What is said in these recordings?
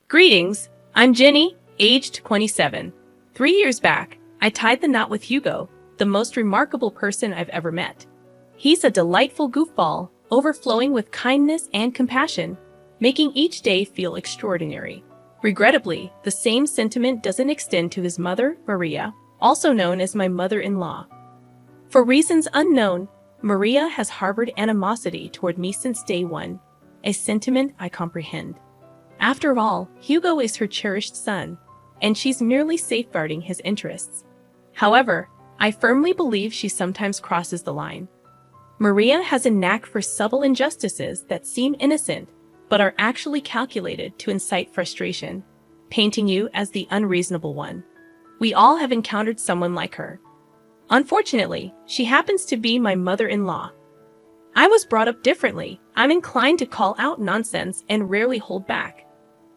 Greetings, I'm Jenny, aged 27. 3 years back, I tied the knot with Hugo, the most remarkable person I've ever met. He's a delightful goofball, overflowing with kindness and compassion, making each day feel extraordinary. Regrettably, the same sentiment doesn't extend to his mother, Maria, also known as my mother-in-law. For reasons unknown, Maria has harbored animosity toward me since day one, a sentiment I comprehend. After all, Hugo is her cherished son, and she's merely safeguarding his interests. However, I firmly believe she sometimes crosses the line. Maria has a knack for subtle injustices that seem innocent, but are actually calculated to incite frustration, painting you as the unreasonable one. We all have encountered someone like her. Unfortunately, she happens to be my mother-in-law. I was brought up differently. I'm inclined to call out nonsense and rarely hold back.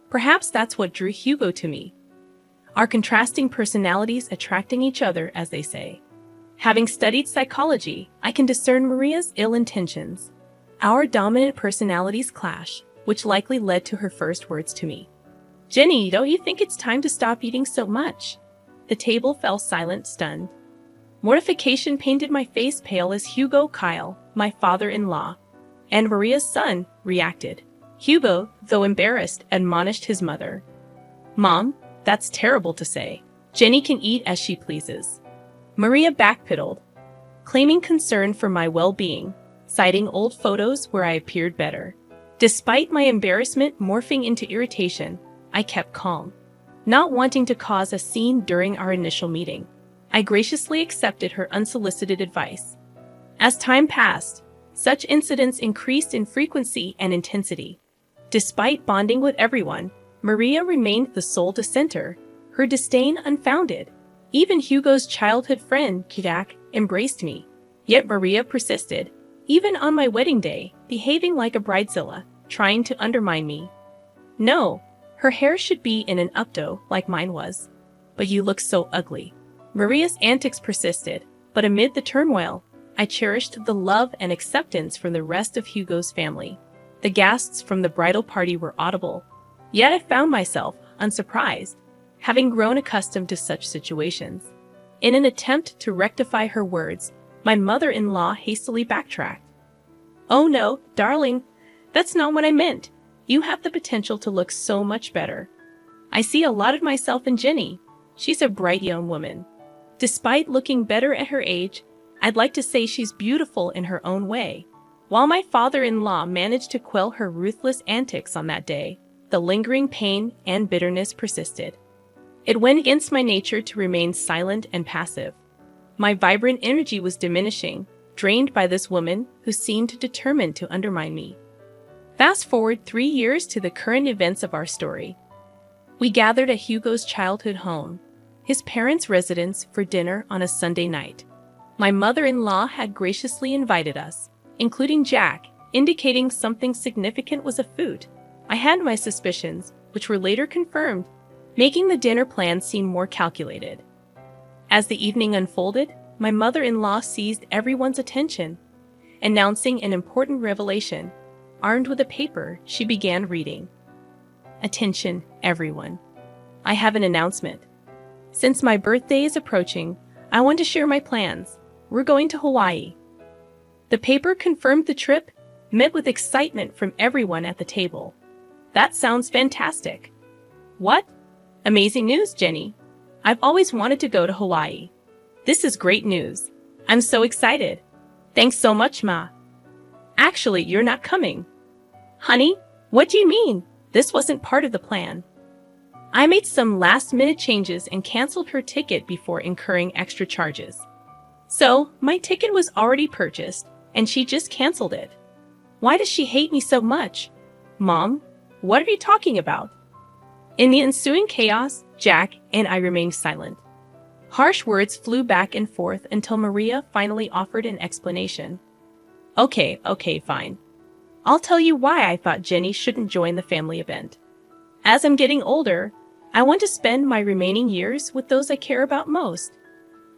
Perhaps that's what drew Hugo to me. Our contrasting personalities attracting each other, as they say. Having studied psychology, I can discern Maria's ill intentions. Our dominant personalities clash, which likely led to her first words to me. "Jenny, don't you think it's time to stop eating so much?" The table fell silent, stunned. Mortification painted my face pale as Hugo Kyle, my father-in-law, and Maria's son, reacted. Hugo, though embarrassed, admonished his mother. "Mom, that's terrible to say. Jenny can eat as she pleases." Maria backpedaled, claiming concern for my well-being, citing old photos where I appeared better. Despite my embarrassment morphing into irritation, I kept calm, not wanting to cause a scene during our initial meeting. I graciously accepted her unsolicited advice. As time passed, such incidents increased in frequency and intensity. Despite bonding with everyone, Maria remained the sole dissenter, her disdain unfounded. Even Hugo's childhood friend, Jack, embraced me. Yet Maria persisted, even on my wedding day, behaving like a bridezilla, trying to undermine me. "No, her hair should be in an updo like mine was. But you look so ugly." Maria's antics persisted, but amid the turmoil, I cherished the love and acceptance from the rest of Hugo's family. The gasps from the bridal party were audible, yet I found myself unsurprised, having grown accustomed to such situations. In an attempt to rectify her words, my mother-in-law hastily backtracked. "Oh no, darling, that's not what I meant. You have the potential to look so much better. I see a lot of myself in Jenny. She's a bright young woman. Despite looking better at her age, I'd like to say she's beautiful in her own way." While my father-in-law managed to quell her ruthless antics on that day, the lingering pain and bitterness persisted. It went against my nature to remain silent and passive. My vibrant energy was diminishing, drained by this woman who seemed determined to undermine me. Fast forward 3 years to the current events of our story. We gathered at Hugo's childhood home, his parents' residence, for dinner on a Sunday night. My mother-in-law had graciously invited us, including Jack, indicating something significant was afoot. I had my suspicions, which were later confirmed, making the dinner plan seem more calculated. As the evening unfolded, my mother-in-law seized everyone's attention, announcing an important revelation. Armed with a paper, she began reading. "Attention, everyone. I have an announcement. Since my birthday is approaching, I want to share my plans. We're going to Hawaii." The paper confirmed the trip, met with excitement from everyone at the table. "That sounds fantastic." "What? Amazing news, Jenny. I've always wanted to go to Hawaii. This is great news. I'm so excited. Thanks so much, Ma." "Actually, you're not coming." "Honey, what do you mean? This wasn't part of the plan." I made some last-minute changes and canceled her ticket before incurring extra charges. So, my ticket was already purchased, and she just canceled it. Why does she hate me so much? "Mom, what are you talking about?" In the ensuing chaos, Jack and I remained silent. Harsh words flew back and forth until Maria finally offered an explanation. Okay, fine. I'll tell you why I thought Jenny shouldn't join the family event. As I'm getting older, I want to spend my remaining years with those I care about most.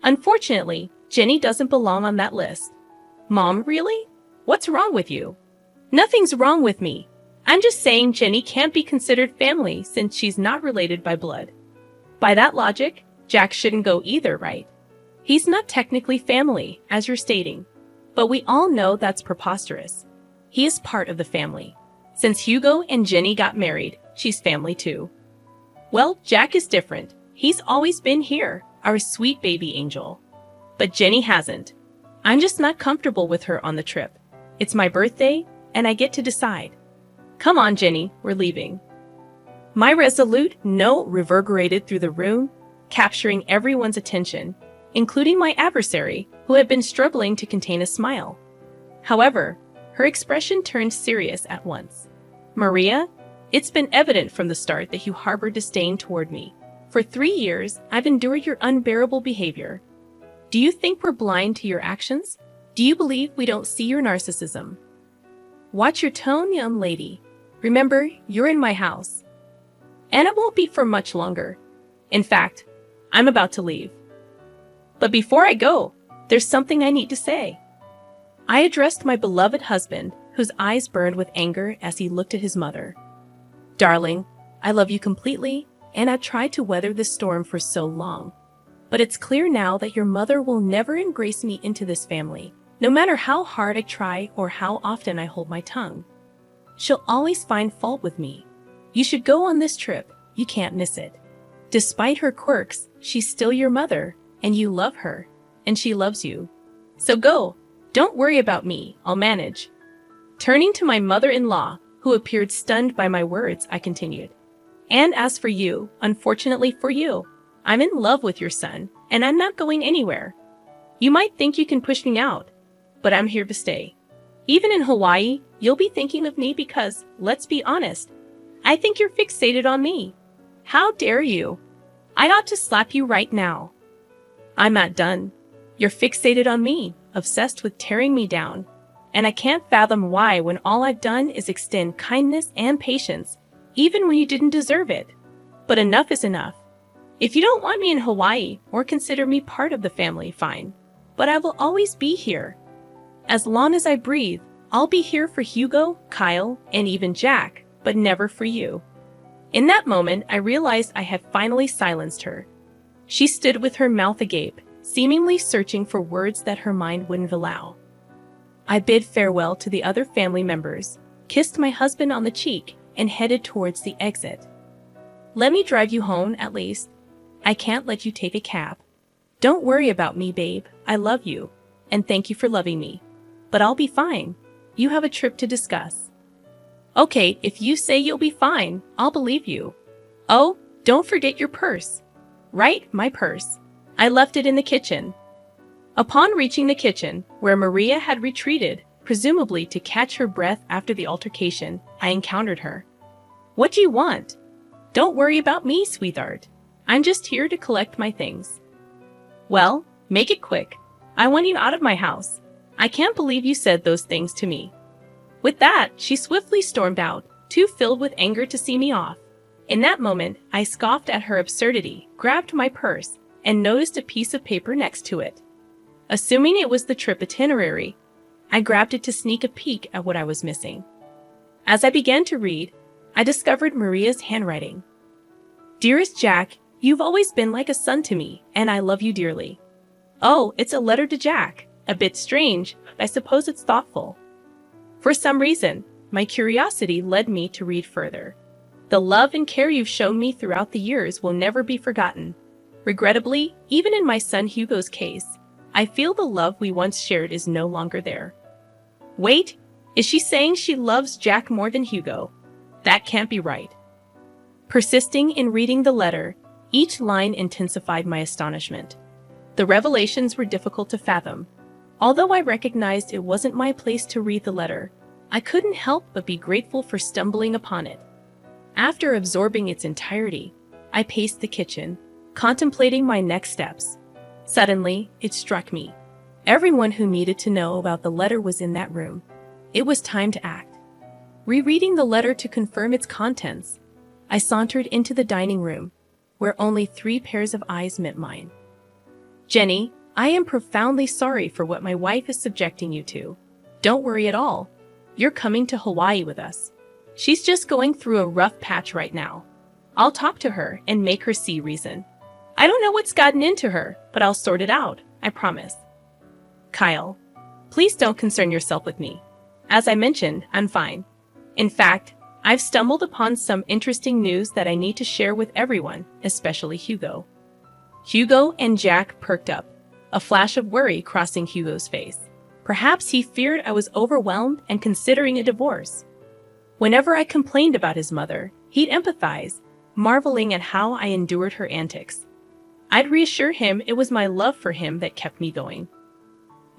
Unfortunately, Jenny doesn't belong on that list. "Mom, really? What's wrong with you?" "Nothing's wrong with me. I'm just saying Jenny can't be considered family since she's not related by blood. By that logic, Jack shouldn't go either, right? He's not technically family, as you're stating. But we all know that's preposterous. He is part of the family. Since Hugo and Jenny got married, she's family too. Well, Jack is different. He's always been here, our sweet baby angel. But Jenny hasn't. I'm just not comfortable with her on the trip. It's my birthday, and I get to decide. Come on, Jenny, we're leaving. My resolute no reverberated through the room, capturing everyone's attention, including my adversary, who had been struggling to contain a smile. However, her expression turned serious at once. Maria, it's been evident from the start that you harbor disdain toward me. For 3 years, I've endured your unbearable behavior. Do you think we're blind to your actions? Do you believe we don't see your narcissism? Watch your tone, young lady. Remember, you're in my house. And it won't be for much longer. In fact, I'm about to leave. But before I go, there's something I need to say. I addressed my beloved husband, whose eyes burned with anger as he looked at his mother. Darling, I love you completely, and I've tried to weather this storm for so long. But it's clear now that your mother will never embrace me into this family, no matter how hard I try or how often I hold my tongue. She'll always find fault with me. You should go on this trip. You can't miss it. Despite her quirks, she's still your mother, and you love her, and she loves you. So go. Don't worry about me. I'll manage. Turning to my mother-in-law, who appeared stunned by my words, I continued. And as for you, unfortunately for you, I'm in love with your son, and I'm not going anywhere. You might think you can push me out, but I'm here to stay. Even in Hawaii, you'll be thinking of me because, let's be honest, I think you're fixated on me. How dare you? I ought to slap you right now. I'm not done. You're fixated on me, obsessed with tearing me down. And I can't fathom why when all I've done is extend kindness and patience, even when you didn't deserve it. But enough is enough. If you don't want me in Hawaii or consider me part of the family, fine. But I will always be here. As long as I breathe, I'll be here for Hugo, Kyle, and even Jack, but never for you. In that moment, I realized I had finally silenced her. She stood with her mouth agape, seemingly searching for words that her mind wouldn't allow. I bid farewell to the other family members, kissed my husband on the cheek, and headed towards the exit. Let me drive you home, at least. I can't let you take a cab. Don't worry about me, babe. I love you, and thank you for loving me. But I'll be fine. You have a trip to discuss. Okay, if you say you'll be fine, I'll believe you. Oh, don't forget your purse. Right, my purse. I left it in the kitchen. Upon reaching the kitchen, where Maria had retreated, presumably to catch her breath after the altercation, I encountered her. What do you want? Don't worry about me, sweetheart. I'm just here to collect my things. Well, make it quick. I want you out of my house. I can't believe you said those things to me. With that, she swiftly stormed out, too filled with anger to see me off. In that moment, I scoffed at her absurdity, grabbed my purse, and noticed a piece of paper next to it. Assuming it was the trip itinerary, I grabbed it to sneak a peek at what I was missing. As I began to read, I discovered Maria's handwriting. Dearest Jack, you've always been like a son to me, and I love you dearly. Oh, it's a letter to Jack. A bit strange, but I suppose it's thoughtful. For some reason, my curiosity led me to read further. The love and care you've shown me throughout the years will never be forgotten. Regrettably, even in my son Hugo's case, I feel the love we once shared is no longer there. Wait, is she saying she loves Jack more than Hugo? That can't be right. Persisting in reading the letter, each line intensified my astonishment. The revelations were difficult to fathom. Although I recognized it wasn't my place to read the letter, I couldn't help but be grateful for stumbling upon it. After absorbing its entirety, I paced the kitchen, contemplating my next steps. Suddenly, it struck me. Everyone who needed to know about the letter was in that room. It was time to act. Rereading the letter to confirm its contents, I sauntered into the dining room, where only 3 pairs of eyes met mine. Jenny, I am profoundly sorry for what my wife is subjecting you to. Don't worry at all. You're coming to Hawaii with us. She's just going through a rough patch right now. I'll talk to her and make her see reason. I don't know what's gotten into her, but I'll sort it out, I promise. Kyle, please don't concern yourself with me. As I mentioned, I'm fine. In fact, I've stumbled upon some interesting news that I need to share with everyone, especially Hugo. Hugo and Jack perked up, a flash of worry crossing Hugo's face. Perhaps he feared I was overwhelmed and considering a divorce. Whenever I complained about his mother, he'd empathize, marveling at how I endured her antics. I'd reassure him it was my love for him that kept me going.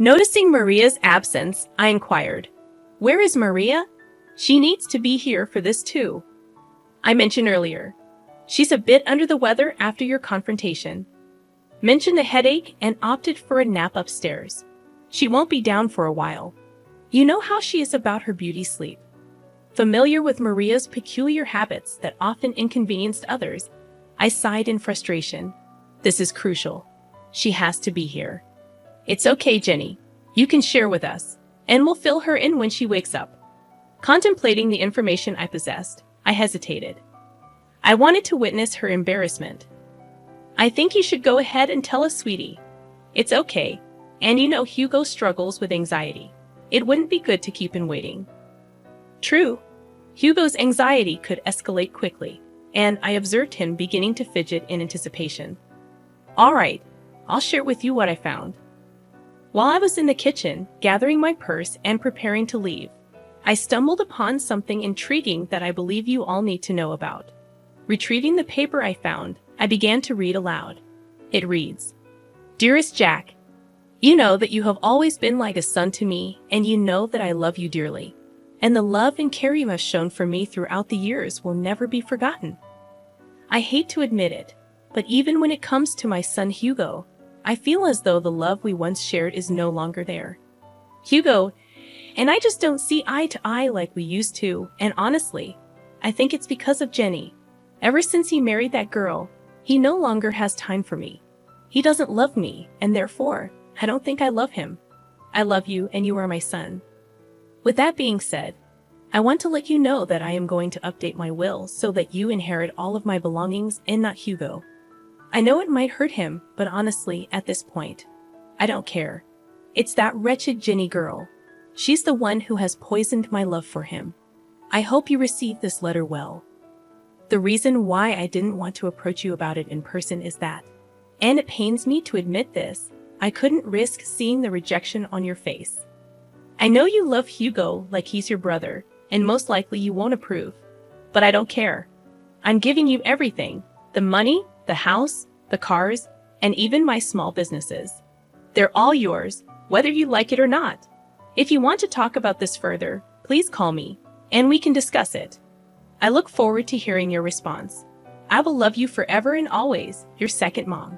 Noticing Maria's absence, I inquired, "Where is Maria? She needs to be here for this too." I mentioned earlier, she's a bit under the weather after your confrontation. Mentioned a headache and opted for a nap upstairs. She won't be down for a while. You know how she is about her beauty sleep. Familiar with Maria's peculiar habits that often inconvenienced others, I sighed in frustration. This is crucial. She has to be here. It's okay, Jenny. You can share with us, and we'll fill her in when she wakes up. Contemplating the information I possessed, I hesitated. I wanted to witness her embarrassment. I think you should go ahead and tell us, sweetie. It's okay, and you know Hugo struggles with anxiety. It wouldn't be good to keep him waiting. True, Hugo's anxiety could escalate quickly, and I observed him beginning to fidget in anticipation. All right, I'll share with you what I found. While I was in the kitchen, gathering my purse and preparing to leave, I stumbled upon something intriguing that I believe you all need to know about. Retrieving the paper I found, I began to read aloud. It reads, "Dearest Jack, you know that you have always been like a son to me, and you know that I love you dearly. And the love and care you have shown for me throughout the years will never be forgotten. I hate to admit it, but even when it comes to my son Hugo, I feel as though the love we once shared is no longer there. Hugo and I just don't see eye to eye like we used to, and honestly, I think it's because of Jenny. Ever since he married that girl, he no longer has time for me. He doesn't love me, and therefore, I don't think I love him. I love you, and you are my son. With that being said, I want to let you know that I am going to update my will so that you inherit all of my belongings and not Hugo. I know it might hurt him, but honestly, at this point, I don't care. It's that wretched Jenny girl. She's the one who has poisoned my love for him. I hope you receive this letter well. The reason why I didn't want to approach you about it in person is that, and it pains me to admit this, I couldn't risk seeing the rejection on your face. I know you love Hugo like he's your brother, and most likely you won't approve. But I don't care. I'm giving you everything. The money, the house, the cars, and even my small businesses. They're all yours, whether you like it or not. If you want to talk about this further, please call me, and we can discuss it. I look forward to hearing your response. I will love you forever and always, your second mom."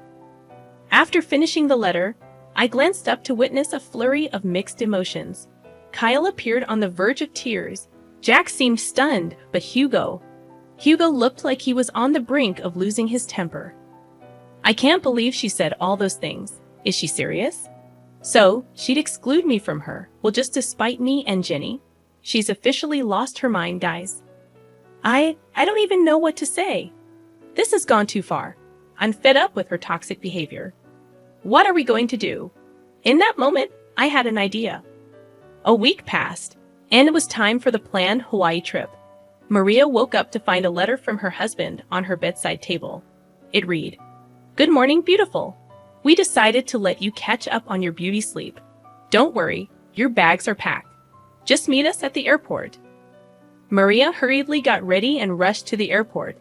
After finishing the letter, I glanced up to witness a flurry of mixed emotions. Kyle appeared on the verge of tears. Jack seemed stunned, but Hugo looked like he was on the brink of losing his temper. I can't believe she said all those things. Is she serious? So, she'd exclude me from her, well, just to spite me and Jenny? She's officially lost her mind, guys. I don't even know what to say. This has gone too far. I'm fed up with her toxic behavior. What are we going to do? In that moment, I had an idea. A week passed, and it was time for the planned Hawaii trip. Maria woke up to find a letter from her husband on her bedside table. It read, "Good morning, beautiful. We decided to let you catch up on your beauty sleep. Don't worry, your bags are packed. Just meet us at the airport." Maria hurriedly got ready and rushed to the airport,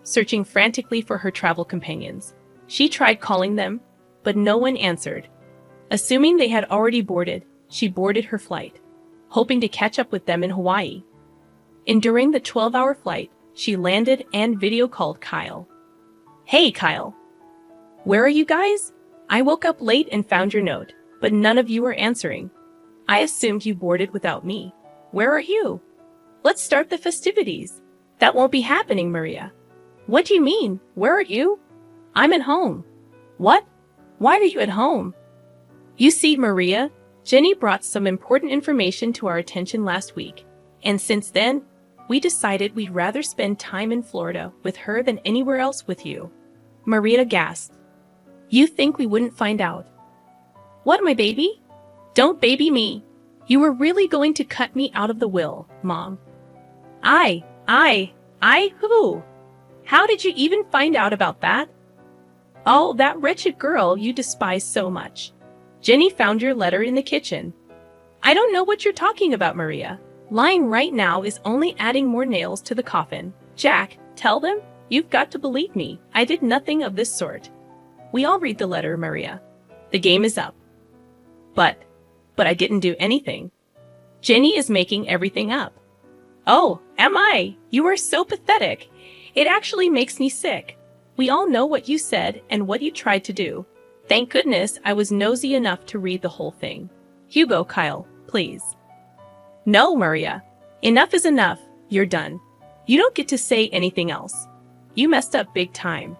searching frantically for her travel companions. She tried calling them, but no one answered. Assuming they had already boarded, she boarded her flight, hoping to catch up with them in Hawaii. During the 12-hour flight, she landed and video called Kyle. "Hey, Kyle. Where are you guys? I woke up late and found your note, but none of you are answering. I assumed you boarded without me. Where are you? Let's start the festivities." "That won't be happening, Maria." "What do you mean? Where are you?" "I'm at home." "What? Why are you at home?" "You see, Maria, Jenny brought some important information to our attention last week, and since then, we decided we'd rather spend time in Florida with her than anywhere else with you. Maria gasped. You think we wouldn't find out? What, my baby? Don't baby me. You were really going to cut me out of the will, Mom. Who? How did you even find out about that? Oh, that wretched girl you despise so much. Jenny found your letter in the kitchen. I don't know what you're talking about, Maria. Lying right now is only adding more nails to the coffin. Jack, tell them. You've got to believe me. I did nothing of this sort. We all read the letter, Maria. The game is up. But I didn't do anything. Jenny is making everything up. Oh, am I? You are so pathetic. It actually makes me sick. We all know what you said and what you tried to do. Thank goodness I was nosy enough to read the whole thing. Hugo, Kyle, please. No, Maria. Enough is enough. You're done. You don't get to say anything else. You messed up big time.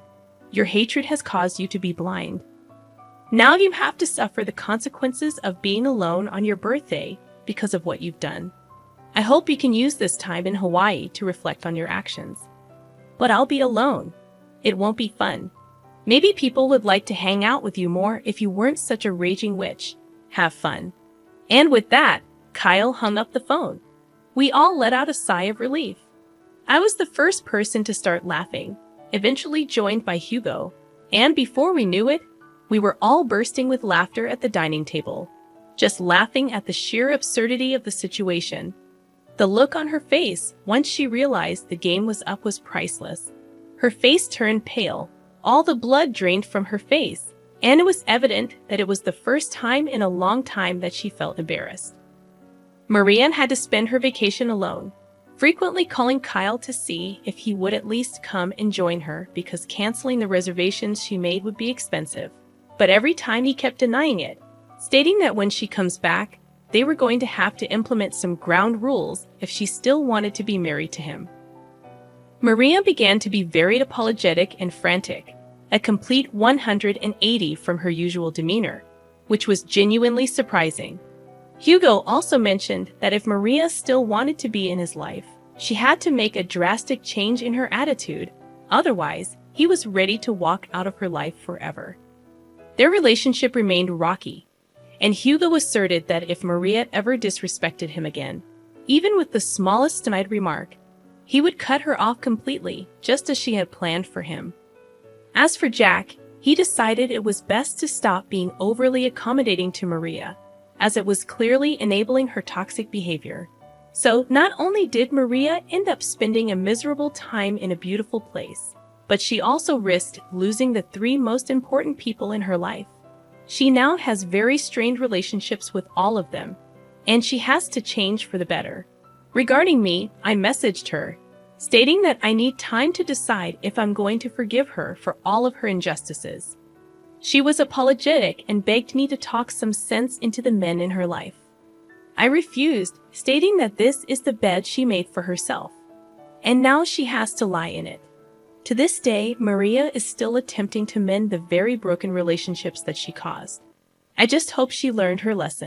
Your hatred has caused you to be blind. Now you have to suffer the consequences of being alone on your birthday because of what you've done. I hope you can use this time in Hawaii to reflect on your actions. But I'll be alone. It won't be fun. Maybe people would like to hang out with you more if you weren't such a raging witch. Have fun. And with that, Kyle hung up the phone. We all let out a sigh of relief. I was the first person to start laughing, eventually joined by Hugo, and before we knew it, we were all bursting with laughter at the dining table, just laughing at the sheer absurdity of the situation. The look on her face once she realized the game was up was priceless. Her face turned pale, all the blood drained from her face, and it was evident that it was the first time in a long time that she felt embarrassed. Marianne had to spend her vacation alone, frequently calling Kyle to see if he would at least come and join her because canceling the reservations she made would be expensive. But every time he kept denying it, stating that when she comes back, they were going to have to implement some ground rules if she still wanted to be married to him. Maria began to be very apologetic and frantic, a complete 180 from her usual demeanor, which was genuinely surprising. Hugo also mentioned that if Maria still wanted to be in his life, she had to make a drastic change in her attitude, otherwise, he was ready to walk out of her life forever. Their relationship remained rocky, and Hugo asserted that if Maria ever disrespected him again, even with the smallest snide remark, he would cut her off completely, just as she had planned for him. As for Jack, he decided it was best to stop being overly accommodating to Maria, as it was clearly enabling her toxic behavior. So not only did Maria end up spending a miserable time in a beautiful place, but she also risked losing the 3 most important people in her life. She now has very strained relationships with all of them, and she has to change for the better. Regarding me, I messaged her, stating that I need time to decide if I'm going to forgive her for all of her injustices. She was apologetic and begged me to talk some sense into the men in her life. I refused, stating that this is the bed she made for herself, and now she has to lie in it. To this day, Maria is still attempting to mend the very broken relationships that she caused. I just hope she learned her lesson.